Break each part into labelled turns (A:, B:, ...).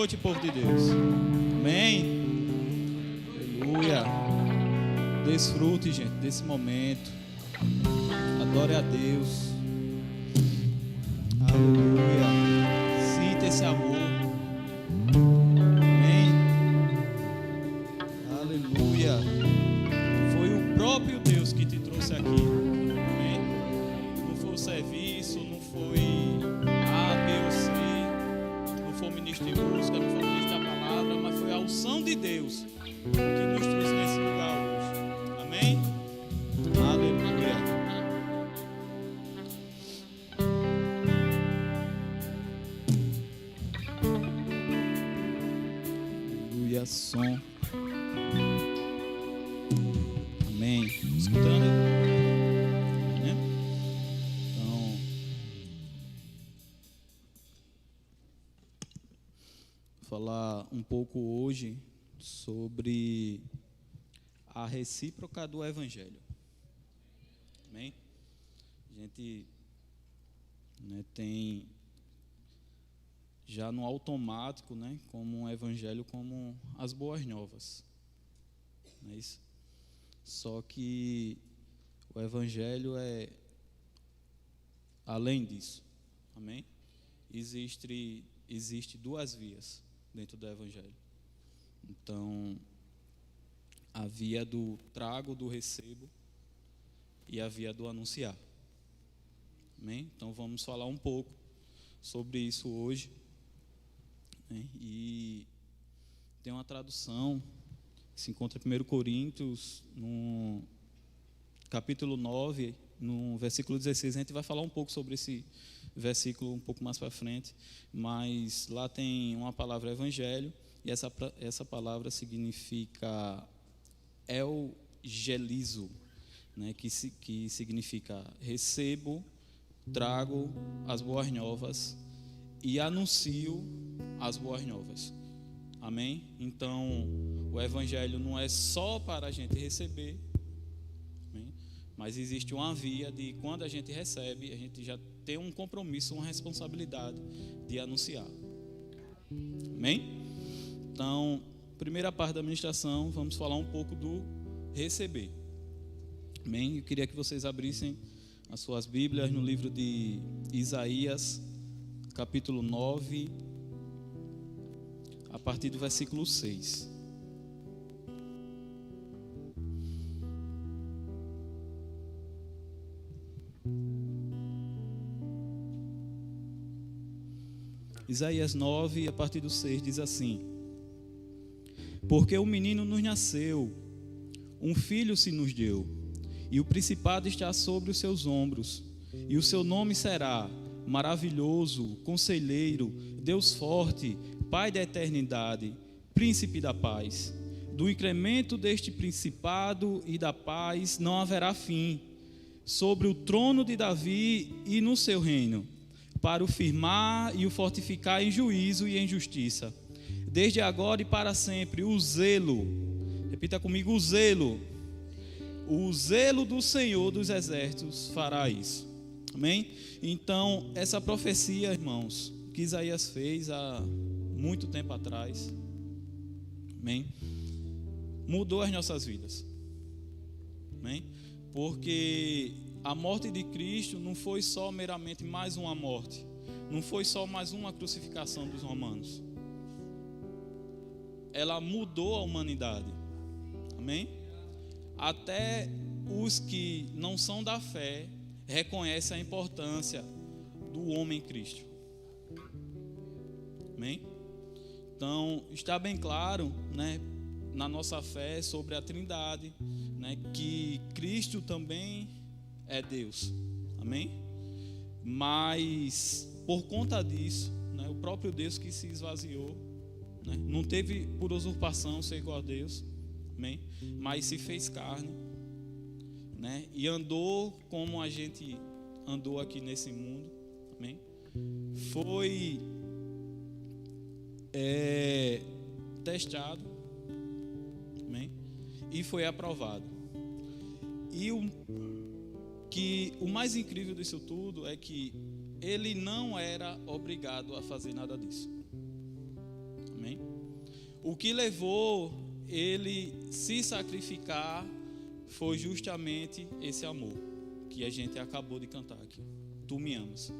A: noite, povo de Deus. Amém? Aleluia. Desfrute, gente, desse momento. Adore a Deus. Aleluia. Sinta esse amor. Amém? Aleluia. Foi o próprio Deus que te trouxe aqui. Amém? Não foi o serviço, não foi A, B ou C, não foi o ministro de música, não foi o ministro da palavra, mas foi a unção de Deus que nos trouxe nesse lugar hoje. Amém? Aleluia. Aleluia, som. Amém. Escutando? Né? Então, vou falar um pouco hoje sobre a recíproca do Evangelho. Amém? A gente, né, tem já no automático, né, como um Evangelho, como as boas novas. Não é isso? Só que o Evangelho é além disso. Amém? Existe duas vias dentro do Evangelho. Então, a via do trago, do recebo, e a via do anunciar. Amém? Então vamos falar um pouco sobre isso hoje. E tem uma tradução que se encontra em 1 Coríntios, no capítulo 9, no versículo 16. A gente vai falar um pouco sobre esse versículo um pouco mais para frente, mas lá tem uma palavra evangelho, e essa palavra significa eugelizo, né, que significa recebo, trago as boas novas e anuncio as boas novas. Amém? Então, o Evangelho não é só para a gente receber, amém? Mas existe uma via de quando a gente recebe, a gente já tem um compromisso, uma responsabilidade de anunciar. Amém? Então, primeira parte da ministração, vamos falar um pouco do receber. Amém? Eu queria que vocês abrissem as suas Bíblias no livro de Isaías, capítulo 9, a partir do versículo 6. Isaías 9, a partir do 6, diz assim: Porque o menino nos nasceu, um filho se nos deu, e o principado está sobre os seus ombros, e o seu nome será Maravilhoso, Conselheiro, Deus Forte, Pai da Eternidade, Príncipe da Paz. Do incremento deste principado e da paz não haverá fim, sobre o trono de Davi e no seu reino, para o firmar e o fortificar em juízo e em justiça, desde agora e para sempre. O zelo, repita comigo, o zelo do Senhor dos Exércitos fará isso. Amém? Então, essa profecia, irmãos, que Isaías fez há muito tempo atrás, amém, mudou as nossas vidas. Amém? Porque a morte de Cristo não foi só meramente mais uma morte, não foi só mais uma crucificação dos romanos. Ela mudou a humanidade. Amém? Até os que não são da fé reconhecem a importância do homem Cristo. Amém? Então, está bem claro, né, na nossa fé sobre a Trindade, né, que Cristo também é Deus. Amém? Mas, por conta disso, né, o próprio Deus que se esvaziou, né, não teve por usurpação ser igual a Deus, amém? Mas se fez carne, né, e andou como a gente andou aqui nesse mundo, amém? Foi testado, amém? E foi aprovado. E o mais incrível disso tudo é que ele não era obrigado a fazer nada disso. O que levou ele se sacrificar foi justamente esse amor que a gente acabou de cantar aqui. Tu me amas.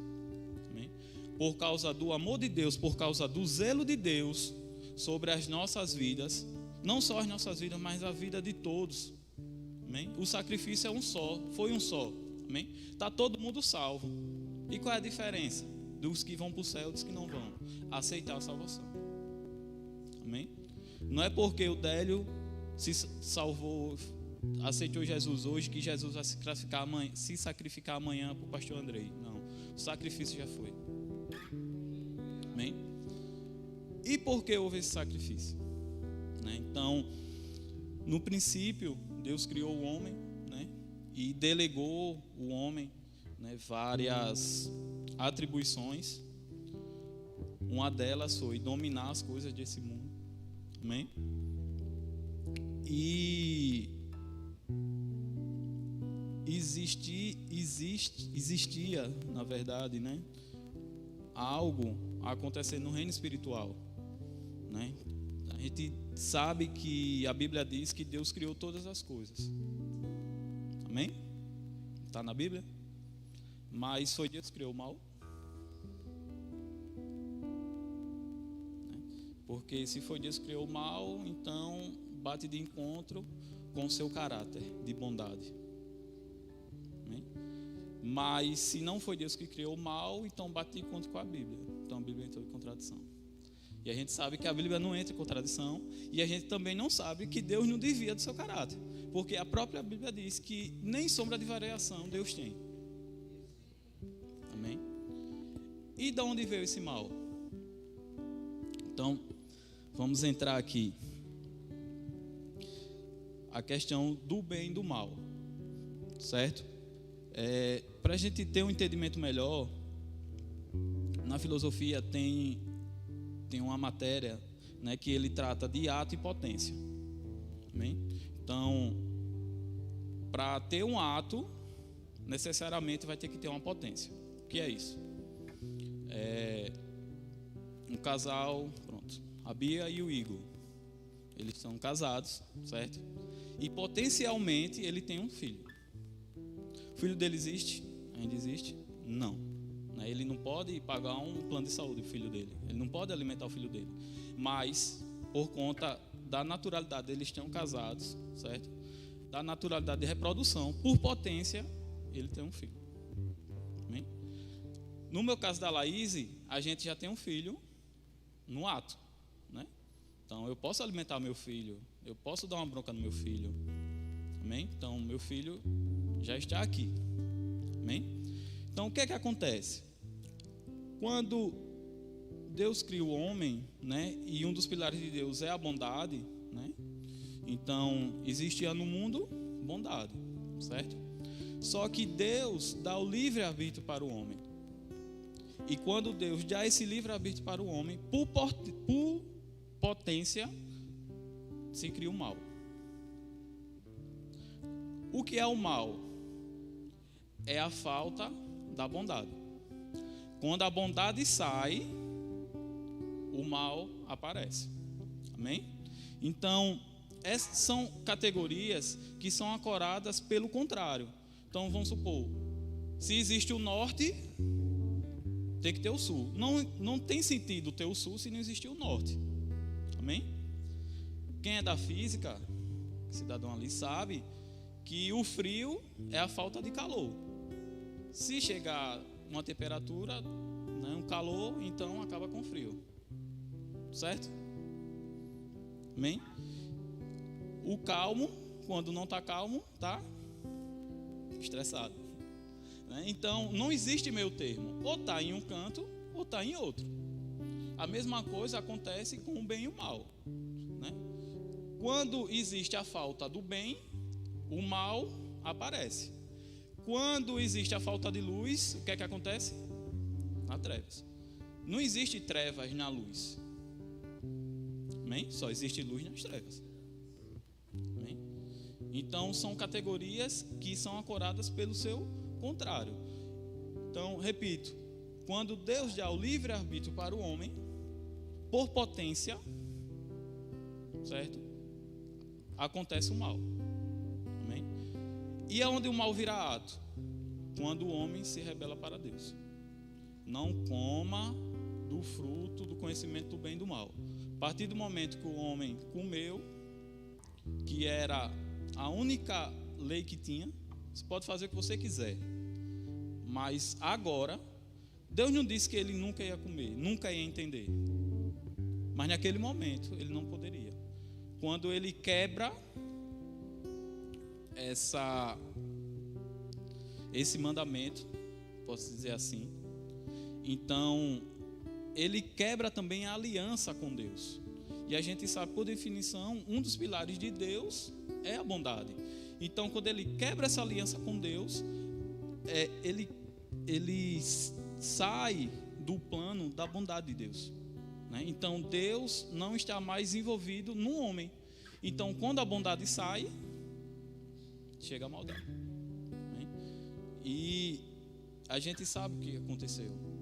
A: Amém? Por causa do amor de Deus, por causa do zelo de Deus sobre as nossas vidas, não só as nossas vidas, mas a vida de todos. Amém? O sacrifício é um só, foi um só. Amém? Está todo mundo salvo. E qual é a diferença dos que vão para o céu e dos que não vão? Aceitar a salvação. Amém? Não é porque o Délio se salvou, aceitou Jesus hoje, que Jesus vai se sacrificar amanhã para o pastor Andrei. Não, o sacrifício já foi. Amém? E por que houve esse sacrifício? Então, no princípio, Deus criou o homem, e delegou o homem, várias atribuições. Uma delas foi dominar as coisas desse mundo. Amém? E existia, na verdade, algo acontecendo no reino espiritual. A gente sabe que a Bíblia diz que Deus criou todas as coisas. Amém? Está na Bíblia? Mas foi Deus que criou o mal? Porque se foi Deus que criou o mal, então bate de encontro com o seu caráter de bondade. Amém? Mas se não foi Deus que criou o mal, então bate de encontro com a Bíblia. Então a Bíblia entrou em contradição. E a gente sabe que a Bíblia não entra em contradição. E a gente também não sabe que Deus não desvia do seu caráter. Porque a própria Bíblia diz que nem sombra de variação Deus tem. Amém? E de onde veio esse mal? Então, vamos entrar aqui. A questão do bem e do mal. Certo? Para a gente ter um entendimento melhor, na filosofia tem uma matéria, que ele trata de ato e potência. Amém? Então, para ter um ato, necessariamente vai ter que ter uma potência. O que é isso? Um casal, pronto, a Bia e o Igor, eles são casados, certo? E potencialmente ele tem um filho. O filho dele existe? Ainda existe? Não. Ele não pode pagar um plano de saúde para o filho dele. Ele não pode alimentar o filho dele. Mas, por conta da naturalidade deles estão casados, certo? Da naturalidade de reprodução, por potência, ele tem um filho. Amém? No meu caso da Laís, a gente já tem um filho no ato, Então, eu posso alimentar meu filho, eu posso dar uma bronca no meu filho. Amém? Então, meu filho já está aqui. Amém? Então, o que é que acontece? Quando Deus cria o homem, e um dos pilares de Deus é a bondade, então existia no mundo bondade, certo? Só que Deus dá o livre-arbítrio para o homem. E quando Deus dá esse livre-arbítrio para o homem, por potência, se cria o mal. O que é o mal? É a falta da bondade. Quando a bondade sai, o mal aparece. Amém? Então, essas são categorias que são ancoradas pelo contrário. Então, vamos supor, se existe o norte, tem que ter o sul. Não tem sentido ter o sul se não existir o norte. Amém? Quem é da física, cidadão ali, sabe que o frio é a falta de calor. Se chegar uma temperatura, um calor, então acaba com frio. Certo? Amém? O calmo, quando não está calmo, está estressado. Então, não existe meio termo. Ou está em um canto, ou está em outro. A mesma coisa acontece com o bem e o mal. Quando existe a falta do bem, o mal aparece. Quando existe a falta de luz, o que é que acontece? Há trevas. Não existe trevas na luz. Amém? Só existe luz nas trevas. Amém? Então, são categorias que são ancoradas pelo seu contrário. Então, repito, quando Deus dá o livre-arbítrio para o homem, por potência, certo? Acontece o mal. Amém? E aonde o mal vira ato? Quando o homem se rebela para Deus. Não coma do fruto do conhecimento do bem e do mal. A partir do momento que o homem comeu, que era a única lei que tinha, você pode fazer o que você quiser. Mas agora, Deus não disse que ele nunca ia comer, nunca ia entender. Mas naquele momento ele não poderia. Quando ele quebra esse mandamento, posso dizer assim, então ele quebra também a aliança com Deus. E a gente sabe, por definição, um dos pilares de Deus é a bondade. Então, quando ele quebra essa aliança com Deus, ele sai do plano da bondade de Deus, né? Então, Deus não está mais envolvido no homem. Então, quando a bondade sai, chega a maldade, né? E a gente sabe o que aconteceu, né?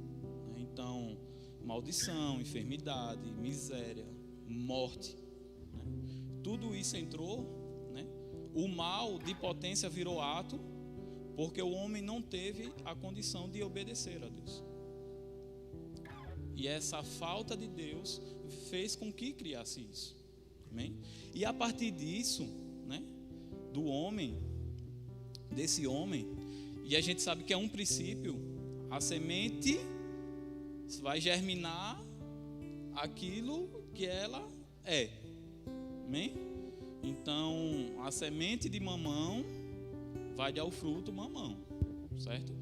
A: Então, maldição, enfermidade, miséria, morte, né? Tudo isso entrou, né? O mal de potência virou ato, porque o homem não teve a condição de obedecer a Deus. E essa falta de Deus fez com que criasse isso. Amém? E a partir disso, né, do homem, desse homem, e a gente sabe que é um princípio, a semente vai germinar aquilo que ela é. Amém? Então, a semente de mamão vai dar o fruto mamão, certo?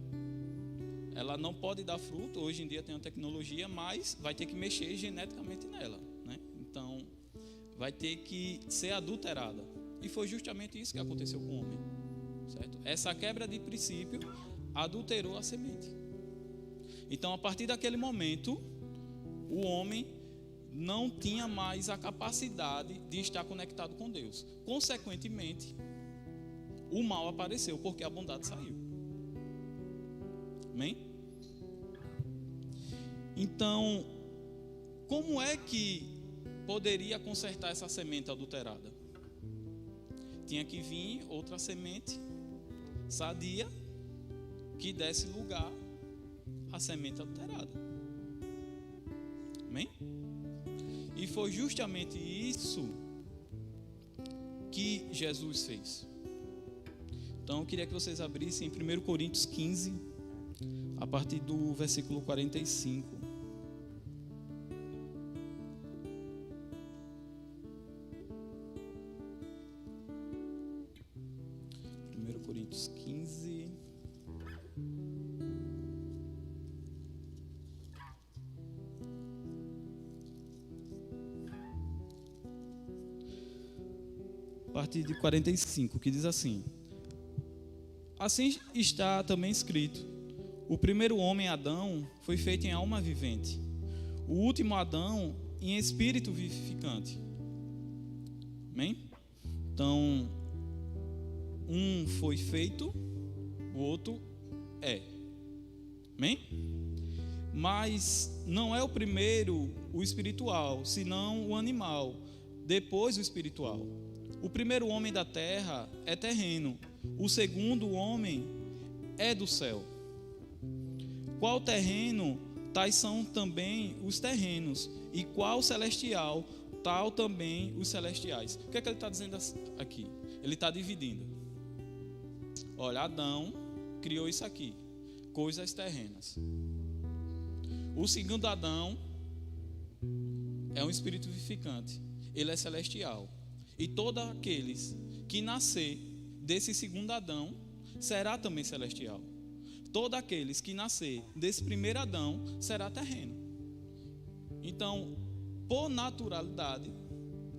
A: Ela não pode dar fruto, hoje em dia tem uma tecnologia, mas vai ter que mexer geneticamente nela, né? Então, vai ter que ser adulterada. E foi justamente isso que aconteceu com o homem, certo? Essa quebra de princípio adulterou a semente. Então, a partir daquele momento, o homem não tinha mais a capacidade de estar conectado com Deus. Consequentemente, o mal apareceu porque a bondade saiu. Amém? Então, como é que poderia consertar essa semente adulterada? Tinha que vir outra semente sadia que desse lugar à semente adulterada. Amém? E foi justamente isso que Jesus fez. Então eu queria que vocês abrissem em 1 Coríntios 15, a partir do versículo 45. Coríntios 15. A partir de 45, que diz assim: assim está também escrito: o primeiro homem, Adão, foi feito em alma vivente, o último Adão em espírito vivificante. Amém? Então, um foi feito, o outro é. Amém? Mas não é o primeiro o espiritual, senão o animal, depois o espiritual. O primeiro homem da terra é terreno, o segundo homem é do céu. Qual terreno, tais são também os terrenos, e qual celestial, tal também os celestiais. O que é que ele está dizendo aqui? Ele está dividindo. Olha, Adão criou isso aqui, coisas terrenas. O segundo Adão é um espírito vivificante, ele é celestial. E todos aqueles que nascer desse segundo Adão será também celestial. Todos aqueles que nascer desse primeiro Adão será terreno. Então, por naturalidade,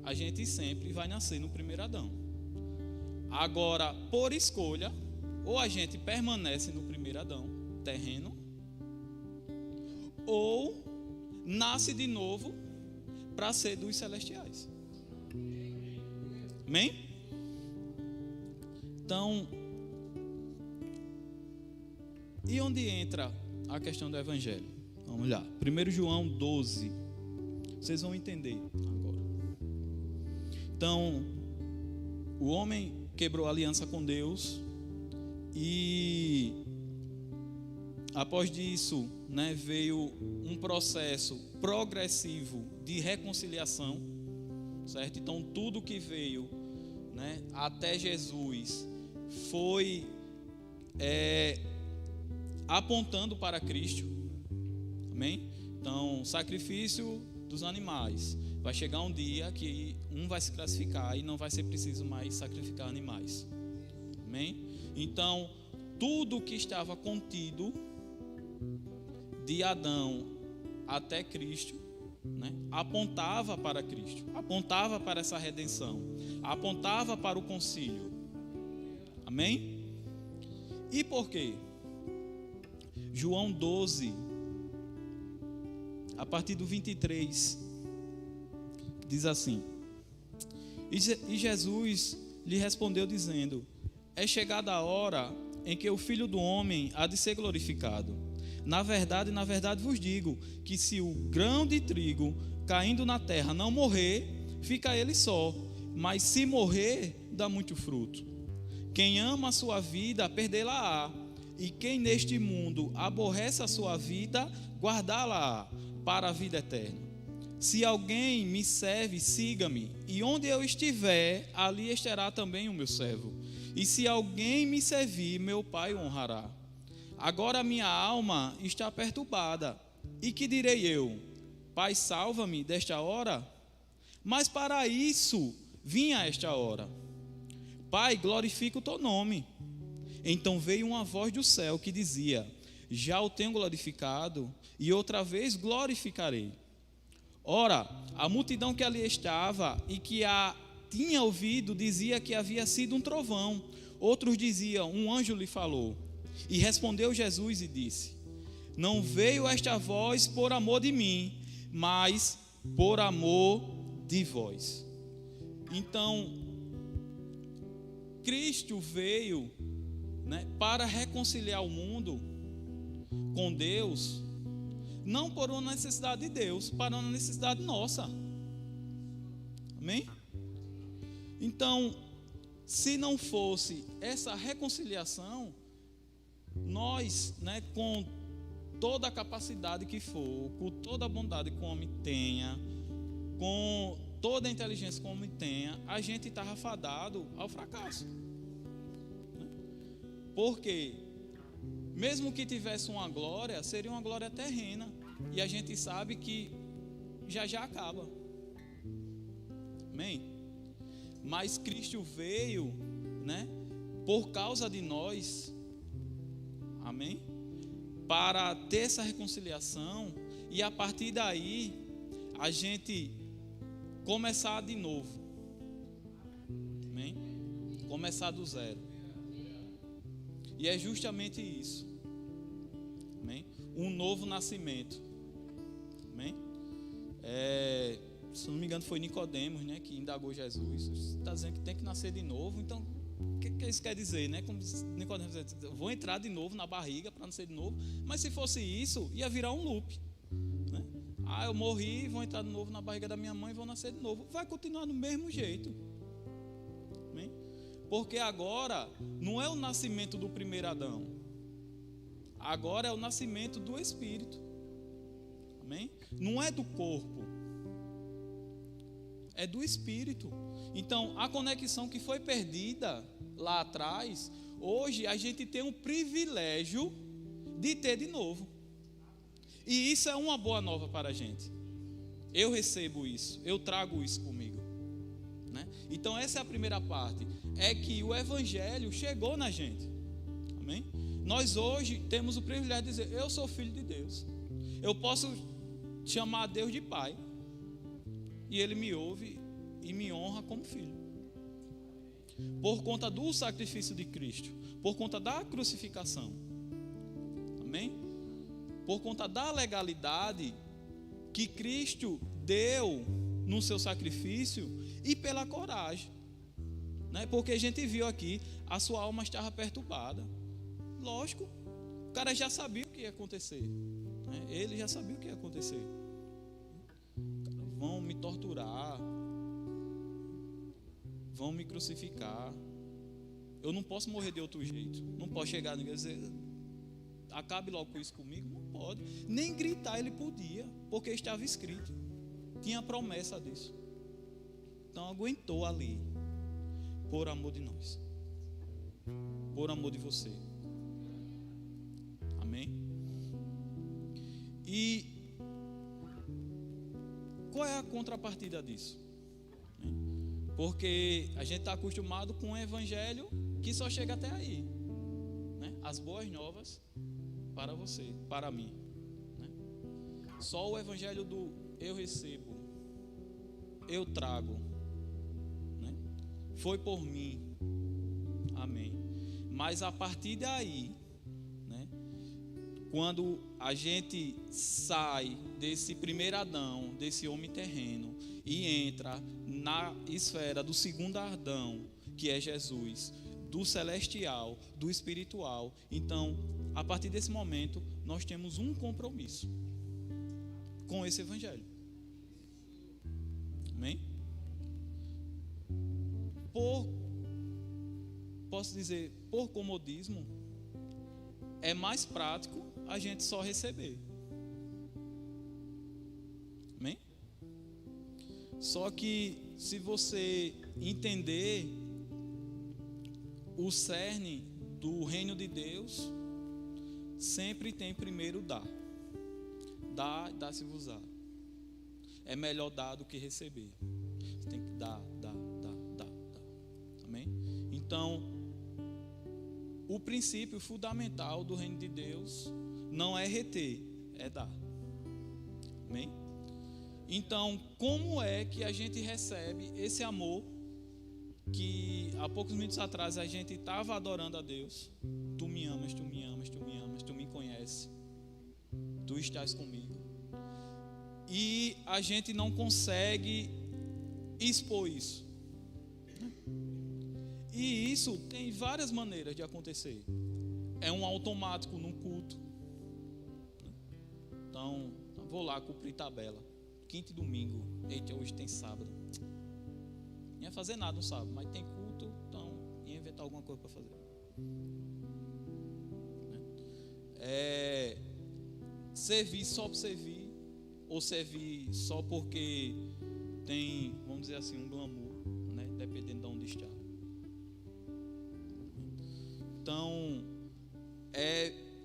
A: a gente sempre vai nascer no primeiro Adão. Agora, por escolha, ou a gente permanece no primeiro Adão, terreno, ou nasce de novo para ser dos celestiais. Amém? Então, e onde entra a questão do evangelho? Vamos lá. 1 João 12. Vocês vão entender agora. Então, o homem quebrou a aliança com Deus e após disso, né, veio um processo progressivo de reconciliação, certo? Então, tudo que veio, né, até Jesus foi apontando para Cristo, amém? Então, sacrifício dos animais. Vai chegar um dia que um vai se classificar e não vai ser preciso mais sacrificar animais, amém? Então, tudo que estava contido de Adão até Cristo, né, apontava para Cristo, apontava para essa redenção, apontava para o concílio, amém? E por quê? João 12, a partir do 23, diz assim: e Jesus lhe respondeu dizendo: é chegada a hora em que o Filho do Homem há de ser glorificado. Na verdade vos digo, que se o grão de trigo caindo na terra não morrer, fica ele só, mas se morrer, dá muito fruto. Quem ama a sua vida, perdê-la-á, e quem neste mundo aborrece a sua vida, guardá-la-á para a vida eterna. Se alguém me serve, siga-me, e onde eu estiver, ali estará também o meu servo. E se alguém me servir, meu Pai o honrará. Agora a minha alma está perturbada. E que direi eu? Pai, salva-me desta hora? Mas para isso vinha esta hora. Pai, glorifica o teu nome. Então veio uma voz do céu que dizia: já o tenho glorificado, e outra vez glorificarei. Ora, a multidão que ali estava e que a tinha ouvido dizia que havia sido um trovão. Outros diziam: um anjo lhe falou. E respondeu Jesus e disse: não veio esta voz por amor de mim, mas por amor de vós. Então, Cristo veio, né, para reconciliar o mundo com Deus, não por uma necessidade de Deus, para uma necessidade nossa. Amém? Então, se não fosse essa reconciliação, nós, né, com toda a capacidade que for, com toda a bondade que o homem tenha, com toda a inteligência que o homem tenha, a gente estava fadado ao fracasso. Porque, mesmo que tivesse uma glória, seria uma glória terrena, e a gente sabe que já acaba. Amém? Mas Cristo veio, né, por causa de nós, amém? Para ter essa reconciliação, e a partir daí a gente começar de novo, amém? Começar do zero. E é justamente isso, amém? Um novo nascimento, amém? Se não me engano foi Nicodemos, né, que indagou Jesus. Está dizendo que tem que nascer de novo. Então, o que isso quer dizer, né? Como Nicodemos diz, eu vou entrar de novo na barriga para nascer de novo. Mas se fosse isso, ia virar um loop, né? Eu morri, vou entrar de novo na barriga da minha mãe e vou nascer de novo. Vai continuar do mesmo jeito, amém? Porque agora não é o nascimento do primeiro Adão, agora é o nascimento do Espírito, amém? Não é do corpo, é do Espírito. Então, a conexão que foi perdida lá atrás, hoje a gente tem o privilégio de ter de novo. E isso é uma boa nova para a gente. Eu recebo isso, eu trago isso comigo, né? Então, essa é a primeira parte. É que o Evangelho chegou na gente, amém? Nós hoje temos o privilégio de dizer: eu sou filho de Deus. Eu posso chamar Deus de Pai, e Ele me ouve e me honra como filho, por conta do sacrifício de Cristo, por conta da crucificação, amém? Por conta da legalidade que Cristo deu no seu sacrifício e pela coragem, né? Porque a gente viu aqui, a sua alma estava perturbada. Lógico, o cara já sabia o que ia acontecer, né? Ele já sabia o que ia acontecer. Vão me torturar, vão me crucificar. Eu não posso morrer de outro jeito. Não posso chegar ninguém e dizer, acabe logo com isso comigo. Não pode. Nem gritar ele podia, porque estava escrito. Tinha promessa disso. Então aguentou ali, por amor de nós, por amor de você. Amém? E qual é a contrapartida disso? Porque a gente está acostumado com um evangelho que só chega até aí, né? As boas novas para você, para mim, né? Só o evangelho do eu recebo, eu trago, né? Foi por mim, amém. Mas a partir daí, né? Quando a gente sai desse primeiro Adão, desse homem terreno, e entra na esfera do segundo Adão, que é Jesus, do celestial, do espiritual, então, a partir desse momento, nós temos um compromisso com esse evangelho. Amém? Posso dizer, por comodismo, é mais prático a gente só receber. Amém? Só que se você entender o cerne do reino de Deus, sempre tem primeiro dar. Dar, dá-se-vos-á. É melhor dar do que receber. Você tem que dar. Amém? Então, o princípio fundamental do reino de Deus não é reter, é dar. Amém? Então, como é que a gente recebe esse amor que há poucos minutos atrás a gente estava adorando a Deus? Tu me amas, tu me amas, tu me amas, tu me conheces, tu estás comigo. E a gente não consegue expor isso. E isso tem várias maneiras de acontecer. É um automático num culto. Então, vou lá cumprir tabela. Quinta e domingo. Eita, hoje tem sábado. Não ia fazer nada no sábado, mas tem culto, então ia inventar alguma coisa para fazer. Servir só para servir, ou servir só porque tem, vamos dizer assim, um glamour, né? Dependendo de onde está. Então,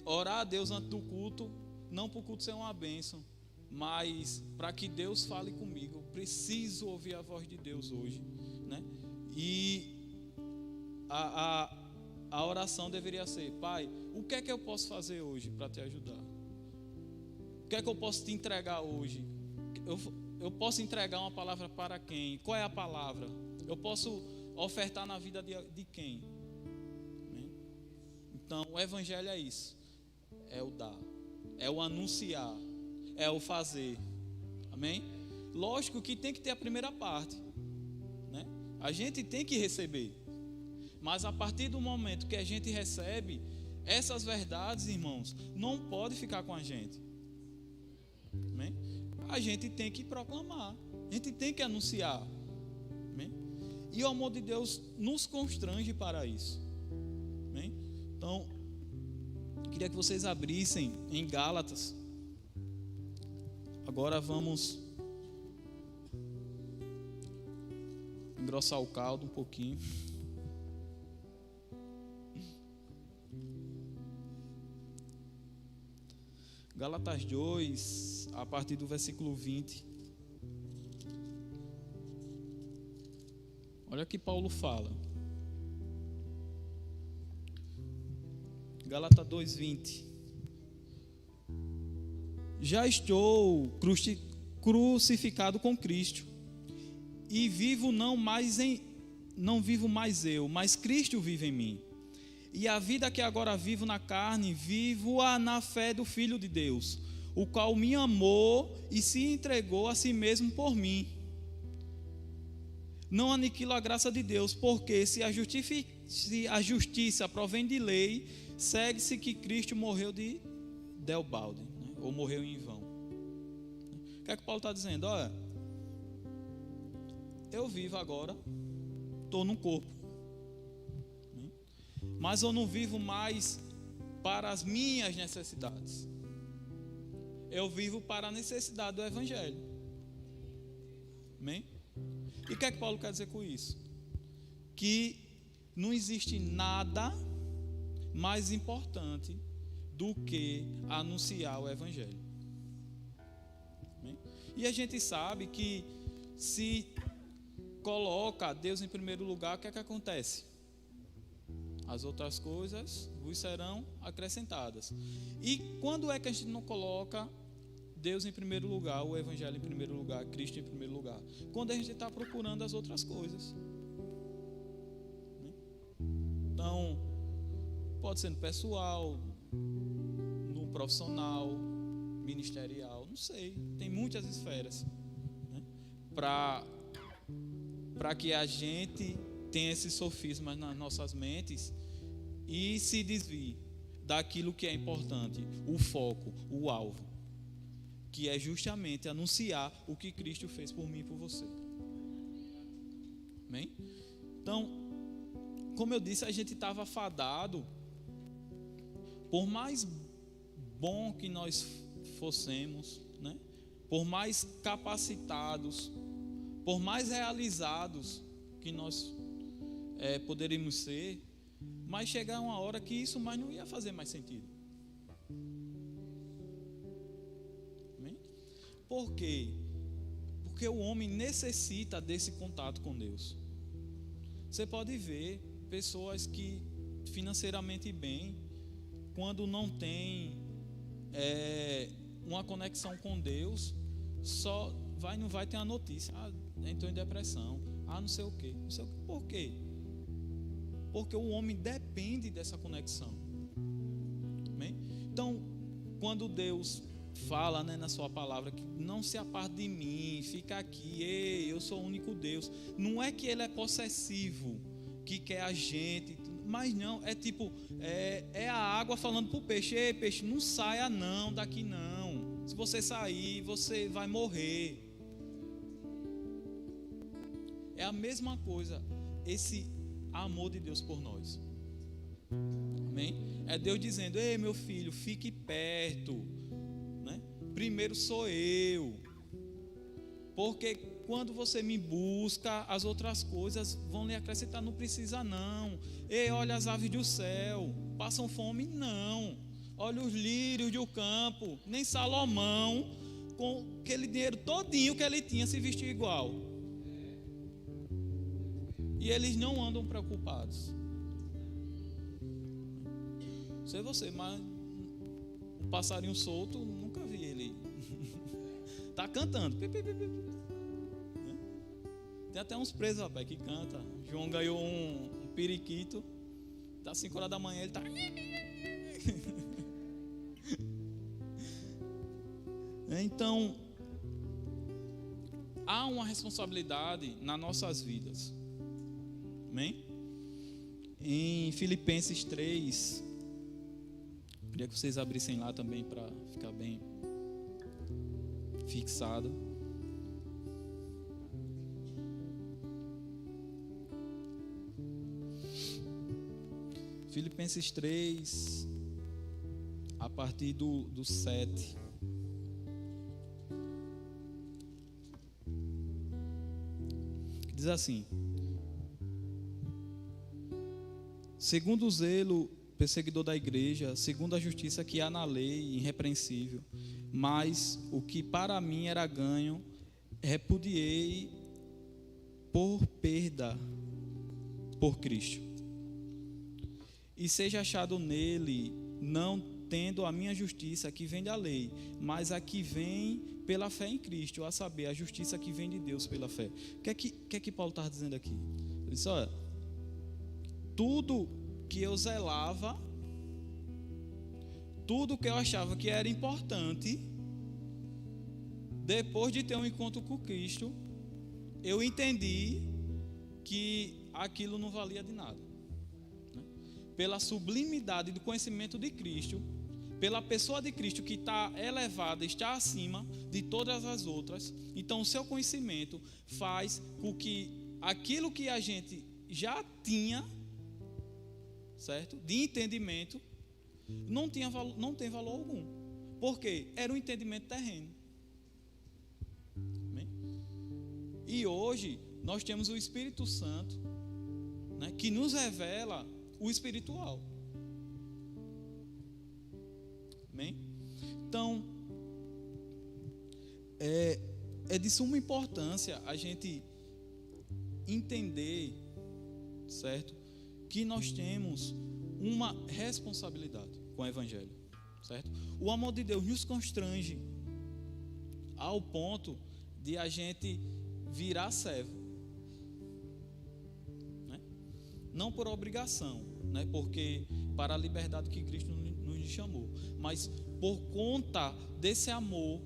A: orar a Deus antes do culto, não para o culto ser uma bênção, mas para que Deus fale comigo. Eu preciso ouvir a voz de Deus hoje, né? E a oração deveria ser: Pai, o que é que eu posso fazer hoje para te ajudar? O que é que eu posso te entregar hoje? Eu posso entregar uma palavra para quem? Qual é a palavra? Eu posso ofertar na vida de quem? Amém? Então, o evangelho é isso. É o dar, é o anunciar, é o fazer. Amém? Lógico que tem que ter a primeira parte, né? A gente tem que receber. Mas a partir do momento que a gente recebe, essas verdades, irmãos, não pode ficar com a gente. Amém? A gente tem que proclamar, a gente tem que anunciar. Amém? E o amor de Deus nos constrange para isso. Amém? Então, queria que vocês abrissem em Gálatas. Agora vamos engrossar o caldo um pouquinho. Gálatas 2, a partir do versículo 20. Olha o que Paulo fala. Gálatas 2, 20. Já estou crucificado com Cristo, e não vivo mais eu, mas Cristo vive em mim. E a vida que agora vivo na carne, vivo-a na fé do Filho de Deus, o qual me amou e se entregou a si mesmo por mim. Não aniquilo a graça de Deus, porque se a justiça provém de lei, segue-se que Cristo morreu de Deobalde, né? Ou morreu em vão. O que é que Paulo está dizendo? Olha, eu vivo agora estou no corpo. Mas eu não vivo mais para as minhas necessidades. Eu vivo para a necessidade do Evangelho. Amém? E o que é que Paulo quer dizer com isso? Que não existe nada mais importante do que anunciar o Evangelho. Amém? E a gente sabe que se coloca Deus em primeiro lugar, o que é que acontece? As outras coisas vos serão acrescentadas. E quando é que a gente não coloca Deus em primeiro lugar, o Evangelho em primeiro lugar, Cristo em primeiro lugar? Quando a gente está procurando as outras coisas. Então, pode ser no pessoal, no profissional, ministerial, não sei. Tem muitas esferas, né? Para que a gente tenha esses sofismas nas nossas mentes e se desvie daquilo que é importante, o foco, o alvo, que é justamente anunciar o que Cristo fez por mim e por você. Amém? Então, como eu disse, a gente estava fadado, por mais bom que nós fossemos, né? Por mais capacitados, por mais realizados que nós poderíamos ser, mas chegar uma hora que isso mais não ia fazer mais sentido. Amém? Por quê? Porque o homem necessita desse contato com Deus. Você pode ver pessoas que financeiramente bem, quando não tem uma conexão com Deus, só não vai ter a notícia, entrou em depressão, não sei o quê, não sei o quê. Por quê? Porque o homem depende dessa conexão. Amém? Então, quando Deus fala, né, na sua palavra, que não se aparte de mim, fica aqui, eu sou o único Deus, não é que ele é possessivo, que quer a gente, mas não, é tipo, é a água falando para o peixe: ei, peixe, não saia não, daqui não, se você sair, você vai morrer. É a mesma coisa, esse amor de Deus por nós. Amém? É Deus dizendo: ei, meu filho, fique perto, né? Primeiro sou eu, porque quando você me busca, as outras coisas vão lhe acrescentar. Não precisa não. Ei, olha as aves do céu, passam fome? Não. Olha os lírios do campo. Nem Salomão, com aquele dinheiro todinho que ele tinha, se vestiu igual. E eles não andam preocupados. Não sei você, mas um passarinho solto, nunca vi ele. Tá cantando. Tem até uns presos, rapaz, que canta. João ganhou um periquito. Das 5 horas da manhã ele tá. Então, há uma responsabilidade nas nossas vidas. Amém? Em Filipenses 3, queria que vocês abrissem lá também para ficar bem fixado. Filipenses 3, a partir do 7. Diz assim: segundo o zelo perseguidor da igreja, segundo a justiça que há na lei, irrepreensível, mas o que para mim era ganho, repudiei por perda por Cristo. E seja achado nele, não tendo a minha justiça que vem da lei, mas a que vem pela fé em Cristo, a saber, a justiça que vem de Deus pela fé. O que é que Paulo está dizendo aqui? Ele disse: olha, tudo que eu zelava, tudo que eu achava que era importante, depois de ter um encontro com Cristo, eu entendi que aquilo não valia de nada. Pela sublimidade do conhecimento de Cristo, pela pessoa de Cristo que está elevada, está acima de todas as outras, então o seu conhecimento faz com que aquilo que a gente já tinha, certo? De entendimento, não tem valor algum. Por quê? Era um entendimento terreno. Amém? E hoje nós temos o Espírito Santo, né, que nos revela o espiritual. Amém? Então, é de suma importância a gente entender, certo? Que nós temos uma responsabilidade com o Evangelho, certo? O amor de Deus nos constrange ao ponto de a gente virar servo, né? Não por obrigação, né? Porque para a liberdade que Cristo nos chamou, mas por conta desse amor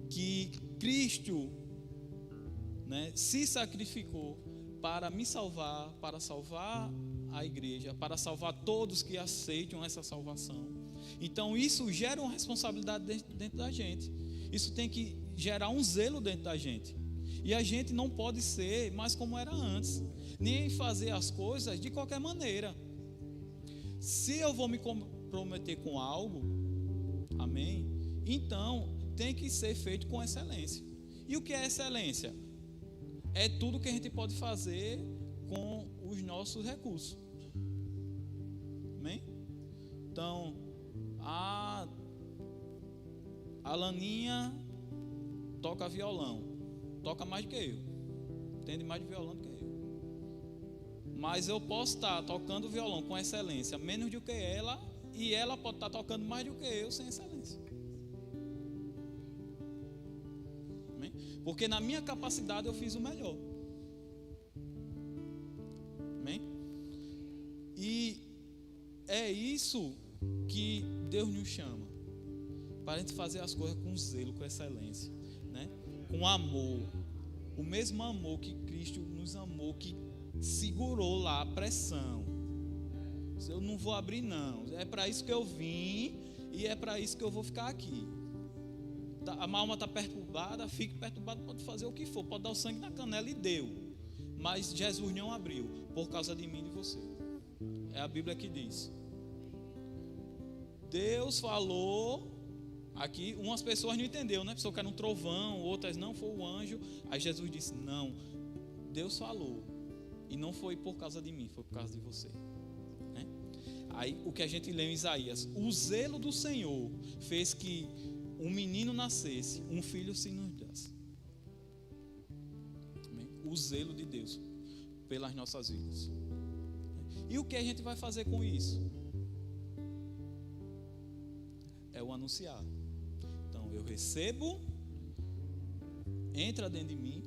A: que Cristo, né, se sacrificou para me salvar, para salvar a igreja, para salvar todos que aceitam essa salvação. Então isso gera uma responsabilidade dentro da gente. Isso tem que gerar um zelo dentro da gente. E a gente não pode ser mais como era antes, nem fazer as coisas de qualquer maneira. Se eu vou me comprometer com algo, amém? Então tem que ser feito com excelência. E o que é excelência? É tudo que a gente pode fazer com os nossos recursos. Amém? Então, a Laninha toca violão, toca mais do que eu, entende mais de violão do que eu. Mas eu posso estar tocando violão com excelência menos do que ela, e ela pode estar tocando mais do que eu sem excelência. Amém? Porque na minha capacidade eu fiz o melhor. Amém? E é isso que Deus nos chama, para a gente fazer as coisas com zelo, com excelência, né? Com amor, o mesmo amor que Cristo nos amou, que segurou lá a pressão. Eu não vou abrir não, é para isso que eu vim e é para isso que eu vou ficar aqui. A alma está perturbada, fique perturbado, pode fazer o que for, pode dar o sangue na canela, e deu, mas Jesus não abriu por causa de mim e de você. É a Bíblia que diz. Deus falou aqui, umas pessoas não entenderam, né? Pessoas que era um trovão, outras não, foi o anjo. Aí Jesus disse: não, Deus falou, e não foi por causa de mim, foi por causa de você, né? Aí o que a gente lê em Isaías: o zelo do Senhor fez que um menino nascesse, um filho se nos desse. Amém? O zelo de Deus pelas nossas vidas. E o que a gente vai fazer com isso? É o anunciar. Então eu recebo, entra dentro de mim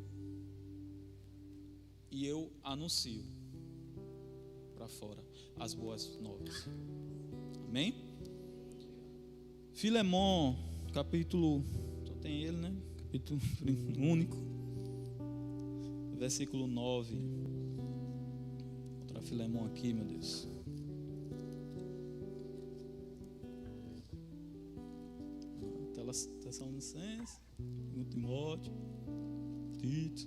A: e eu anuncio para fora as boas novas. Amém? Filemon, capítulo, só tem ele, né? Capítulo único, versículo 9. Vou trazer Filemon aqui, meu Deus. Tessalonicenses, Timóteo, Tito.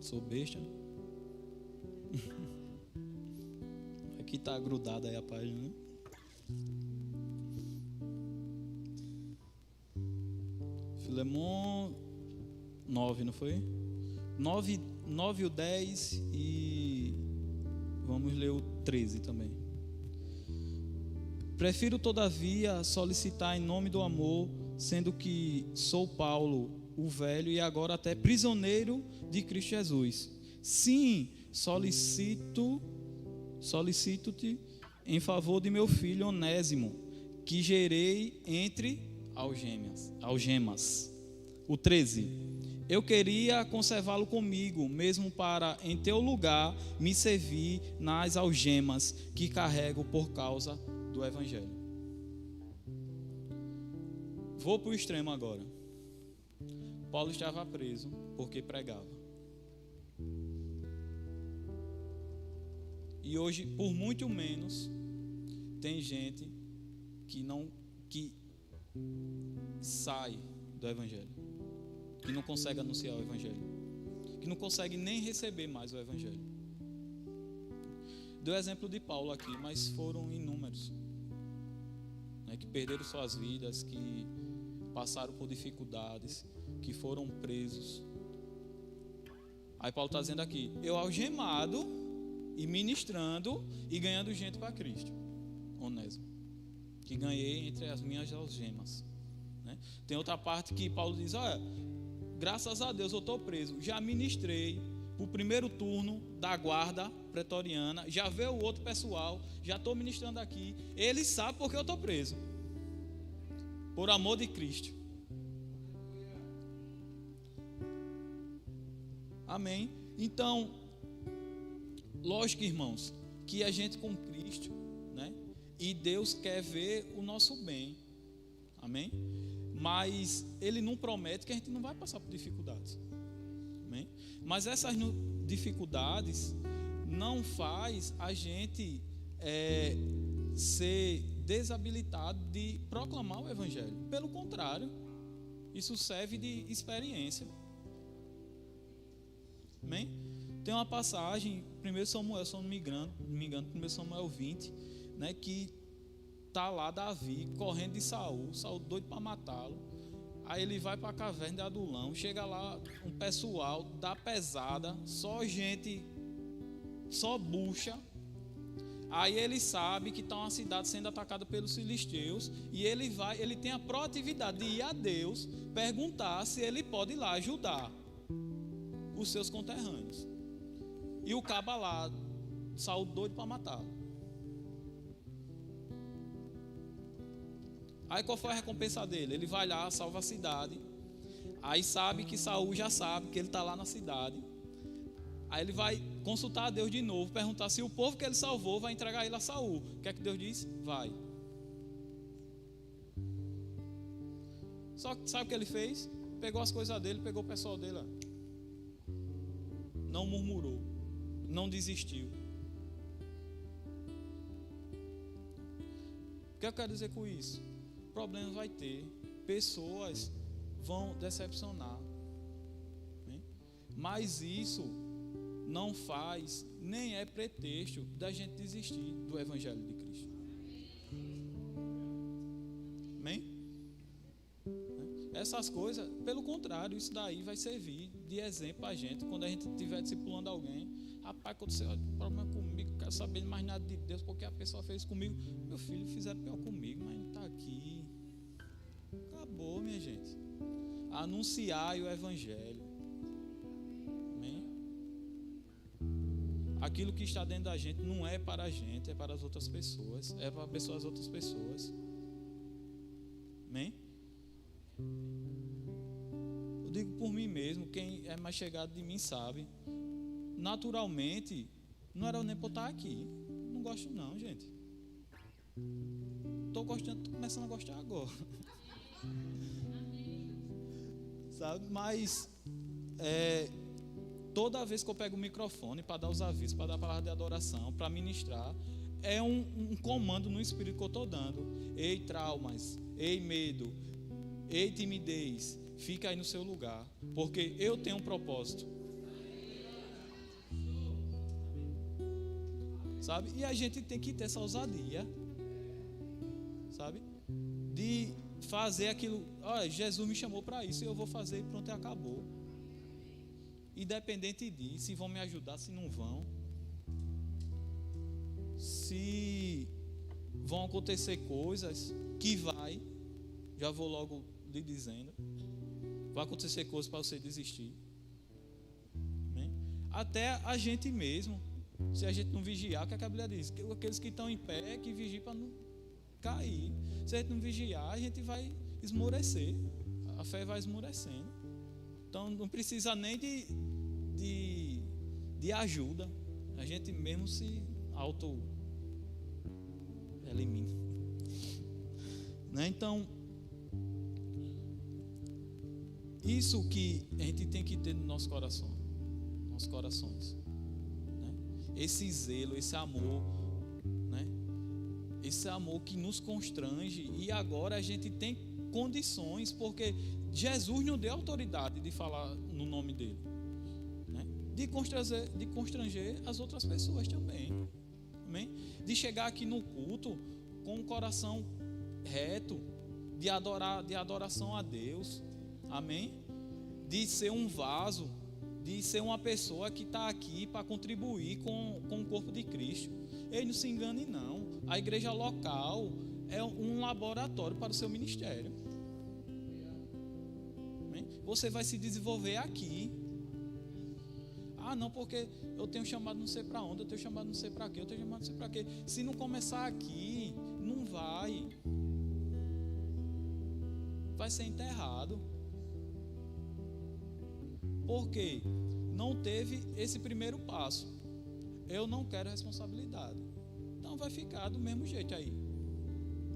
A: Sou besta. Aqui está grudada aí a página, né? Filemon 9, não foi? 9 o 10 e vamos ler o 13 também. Prefiro, todavia, solicitar em nome do amor, sendo que sou Paulo, o velho, e agora até prisioneiro de Cristo Jesus. Sim, solicito-te em favor de meu filho Onésimo, que gerei entre algemas. O 13. Eu queria conservá-lo comigo, mesmo para, em teu lugar, me servir nas algemas que carrego por causa do Evangelho. Vou para o extremo agora. Paulo estava preso porque pregava. E hoje, por muito menos, tem gente que sai do Evangelho. que não consegue anunciar o Evangelho, que não consegue nem receber mais o Evangelho. Deu exemplo de Paulo aqui, mas foram inúmeros, né, que perderam suas vidas, que passaram por dificuldades, que foram presos. Aí Paulo está dizendo aqui: eu algemado e ministrando e ganhando gente para Cristo. Onésimo, que ganhei entre as minhas algemas, né? Tem outra parte que Paulo diz: olha, graças a Deus eu estou preso, já ministrei o primeiro turno da guarda pretoriana, já veio o outro pessoal, já estou ministrando aqui, ele sabe porque eu estou preso, por amor de Cristo. Amém? Então, lógico, irmãos, que a gente com Cristo, né? E Deus quer ver o nosso bem. Amém? Mas Ele não promete que a gente não vai passar por dificuldades. Amém? Mas essas dificuldades não faz a gente ser desabilitado de proclamar o Evangelho. Pelo contrário, isso serve de experiência. Amém? Tem uma passagem, 1 Samuel, se eu não me engano, 1 Samuel 20, né, que está lá Davi correndo de Saul doido para matá-lo. Aí ele vai para a caverna de Adulão, chega lá um pessoal da pesada, só gente, só bucha. Aí ele sabe que está uma cidade sendo atacada pelos filisteus e ele tem a proatividade de ir a Deus perguntar se ele pode ir lá ajudar os seus conterrâneos. E o caba lá, Saul doido para matá-lo. Aí qual foi a recompensa dele? Ele vai lá, salva a cidade. Aí sabe que Saul já sabe que ele está lá na cidade. Aí ele vai consultar a Deus de novo, perguntar se o povo que ele salvou vai entregar ele a Saul. O que é que Deus diz? Vai. Só que sabe o que ele fez? Pegou as coisas dele, pegou o pessoal dele, ó. Não murmurou, não desistiu. O que eu quero dizer com isso? Problemas vai ter, pessoas vão decepcionar, né? Mas isso não faz, nem é pretexto da gente desistir do Evangelho de Cristo. Amém? Essas coisas, pelo contrário, isso daí vai servir de exemplo para a gente, quando a gente estiver discipulando alguém. Rapaz, quando você olha o problema comigo, não quero saber mais nada de Deus, porque a pessoa fez comigo. Meu filho, fizeram pior comigo, mas não está aqui. Acabou, minha gente. Anunciai o Evangelho. Amém? Aquilo que está dentro da gente não é para a gente, é para as outras pessoas, é para abençoar as outras pessoas. Amém? Eu digo por mim mesmo, quem é mais chegado de mim sabe. Naturalmente, não era nem para eu estar aqui. Não gosto não, gente. Estou começando a gostar agora. Sabe? Mas toda vez que eu pego o microfone para dar os avisos, para dar a palavra de adoração, para ministrar, é um comando no espírito que eu estou dando. Ei, traumas, ei, medo, ei, timidez, fica aí no seu lugar, porque eu tenho um propósito. Sabe? E a gente tem que ter essa ousadia, sabe? De fazer aquilo. Olha, Jesus me chamou para isso e eu vou fazer e pronto, e acabou. Independente disso, se vão me ajudar, se não vão, se vão acontecer coisas que já vou logo lhe dizendo, vai acontecer coisas para você desistir. Amém? Até a gente mesmo, se a gente não vigiar, o que a Bíblia diz? Aqueles que estão em pé, que vigiem para não cair. Se a gente não vigiar, a gente vai esmorecer. A fé vai esmorecendo. Então não precisa nem de ajuda. A gente mesmo se auto-elimina. Né? Então, isso que a gente tem que ter no nosso coração, nossos corações. Né? Esse zelo, esse amor, né? Esse amor que nos constrange, e agora a gente tem condições, porque Jesus nos deu autoridade de falar no nome dele, né? De constranger as outras pessoas também. Amém? De chegar aqui no culto com o coração reto, de adoração a Deus. Amém? De ser um vaso, de ser uma pessoa que está aqui para contribuir com o corpo de Cristo. Ei, não se engane não. A igreja local é um laboratório para o seu ministério. Amém? Você vai se desenvolver aqui. Ah, não, porque eu tenho chamado não sei para onde, eu tenho chamado não sei para quê, eu tenho chamado não sei para quê. Se não começar aqui, não vai. Vai ser enterrado. Porque não teve esse primeiro passo. Eu não quero responsabilidade. Então vai ficar do mesmo jeito aí.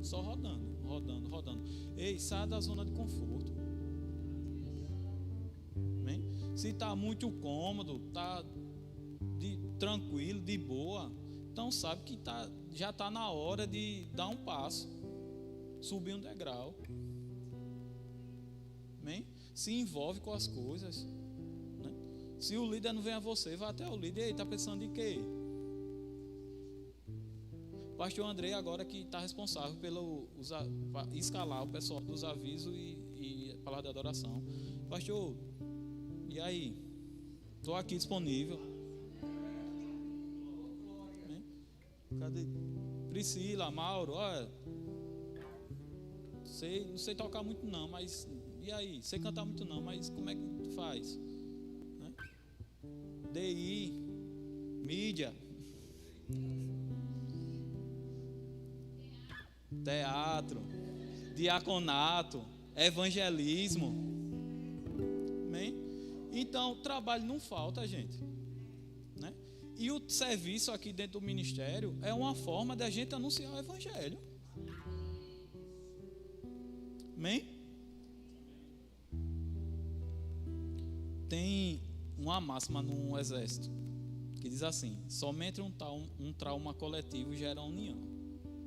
A: Só rodando. Ei, saia da zona de conforto. Amém? Se está muito cômodo, está tranquilo, de boa, então sabe que já está na hora de dar um passo. Subir um degrau. Amém? Se envolve com as coisas. Se o líder não vem a você, vai até o líder. Ei, está pensando em quê? Pastor André agora que está responsável pelo escalar o pessoal dos avisos e a palavra de adoração. Pastor, e aí? Estou aqui disponível. Cadê? Priscila, Mauro, olha. Não sei tocar muito não, mas e aí? Sei cantar muito não, mas como é que tu faz? DI, mídia, teatro, diaconato, evangelismo. Amém? Então, trabalho não falta, gente, né? E o serviço aqui dentro do ministério é uma forma da gente anunciar o evangelho. Amém? Tem uma máxima no exército que diz assim: somente um trauma coletivo gera união.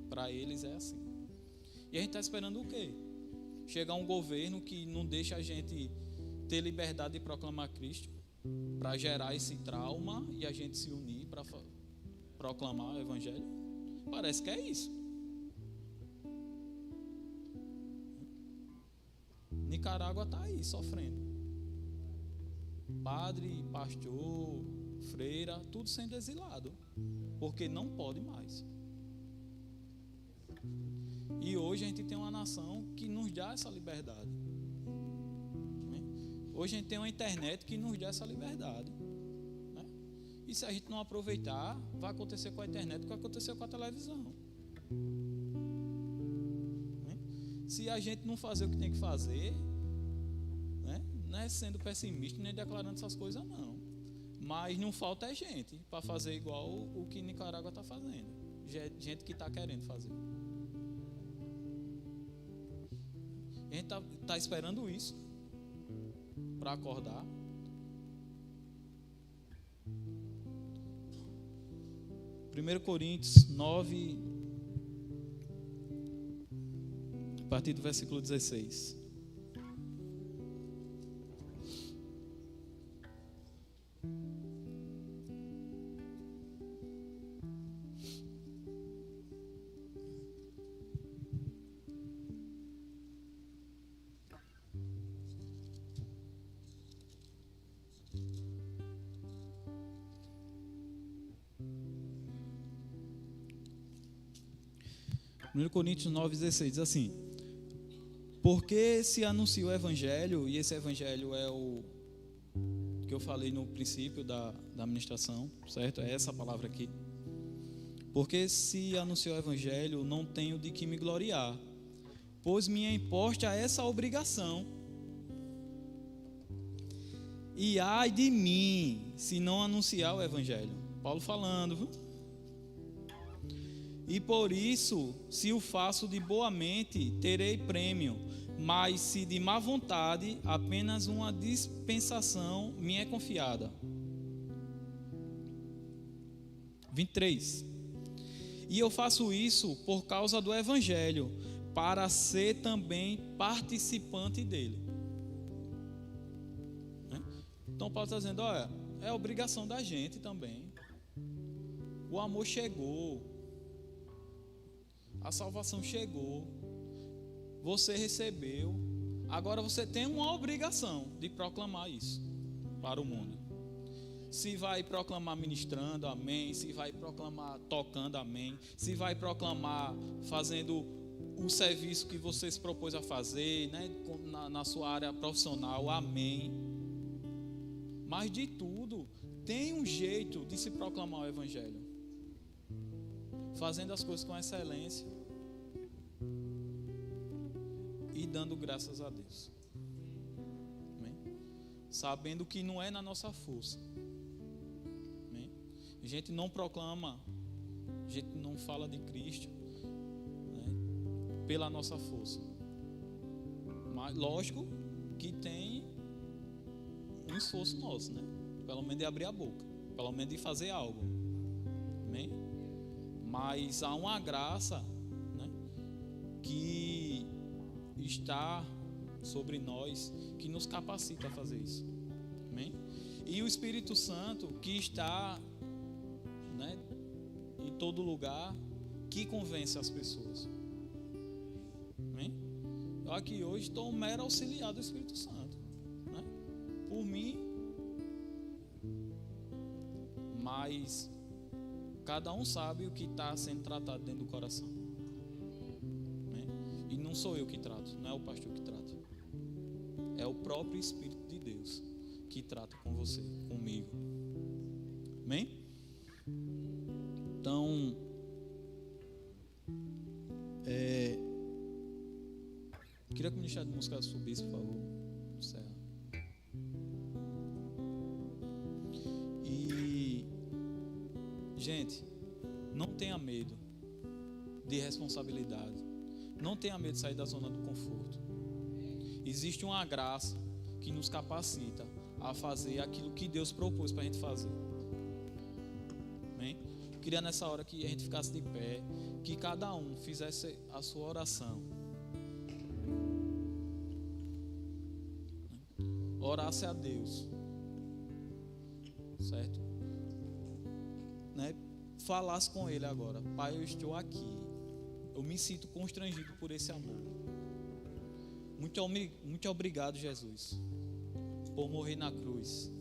A: Para eles é assim. E a gente está esperando o quê? Chegar um governo que não deixa a gente ter liberdade de proclamar Cristo, para gerar esse trauma e a gente se unir para proclamar o evangelho? Parece que é isso. Nicarágua está aí sofrendo. Padre, pastor, freira, tudo sendo exilado, porque não pode mais. E hoje a gente tem uma nação que nos dá essa liberdade. Hoje a gente tem uma internet que nos dá essa liberdade, né? E se a gente não aproveitar, vai acontecer com a internet o que vai acontecer com a televisão. Se a gente não fazer o que tem que fazer, né? Não é sendo pessimista nem declarando essas coisas não, mas não falta é gente para fazer igual o que Nicarágua está fazendo. Gente que está querendo fazer. A gente está esperando isso para acordar. Primeiro Coríntios 9, a partir do versículo 16. Primeiro Coríntios 9,16 diz assim: porque se anuncia o evangelho, e esse evangelho é o que eu falei no princípio da administração, certo? É essa palavra aqui. Porque se anuncia o evangelho, não tenho de que me gloriar, pois me é imposta essa obrigação. E ai de mim, se não anunciar o evangelho. Paulo falando, viu? E por isso, se o faço de boa mente, terei prêmio, mas se de má vontade, apenas uma dispensação me é confiada. 23. E eu faço isso por causa do evangelho, para ser também participante dele. Então Paulo está dizendo, olha, é obrigação da gente também. O amor chegou, a salvação chegou, você recebeu, agora você tem uma obrigação de proclamar isso para o mundo. Se vai proclamar ministrando, amém. Se vai proclamar tocando, amém. Se vai proclamar fazendo o serviço que você se propôs a fazer, né, na sua área profissional, amém. Mas de tudo, tem um jeito de se proclamar o evangelho, fazendo as coisas com excelência e dando graças a Deus. Amém? Sabendo que não é na nossa força. Amém? A gente não proclama, a gente não fala de Cristo, né, pela nossa força. Mas lógico que tem um esforço nosso, né? Pelo menos de abrir a boca, pelo menos de fazer algo. Amém? Mas há uma graça, né, que está sobre nós, que nos capacita a fazer isso. Amém? E o Espírito Santo que está, né, em todo lugar, que convence as pessoas. Amém? Eu aqui hoje estou um mero auxiliar do Espírito Santo, né? Por mim, mas cada um sabe o que está sendo tratado dentro do coração. Amém? E não sou eu que trato, não é o pastor que trata, é o próprio Espírito de Deus que trata com você, comigo. Amém? Então, queria que o Ministério de Música subisse, por favor. Certo. E, gente, não tenha medo de responsabilidade. Não tenha medo de sair da zona do conforto. Existe uma graça que nos capacita a fazer aquilo que Deus propôs para a gente fazer. Amém? Eu queria nessa hora que a gente ficasse de pé, que cada um fizesse a sua oração. Orasse a Deus, certo? Né? Falasse com Ele agora: Pai, eu estou aqui, eu me sinto constrangido por esse amor. Muito obrigado, Jesus, por morrer na cruz.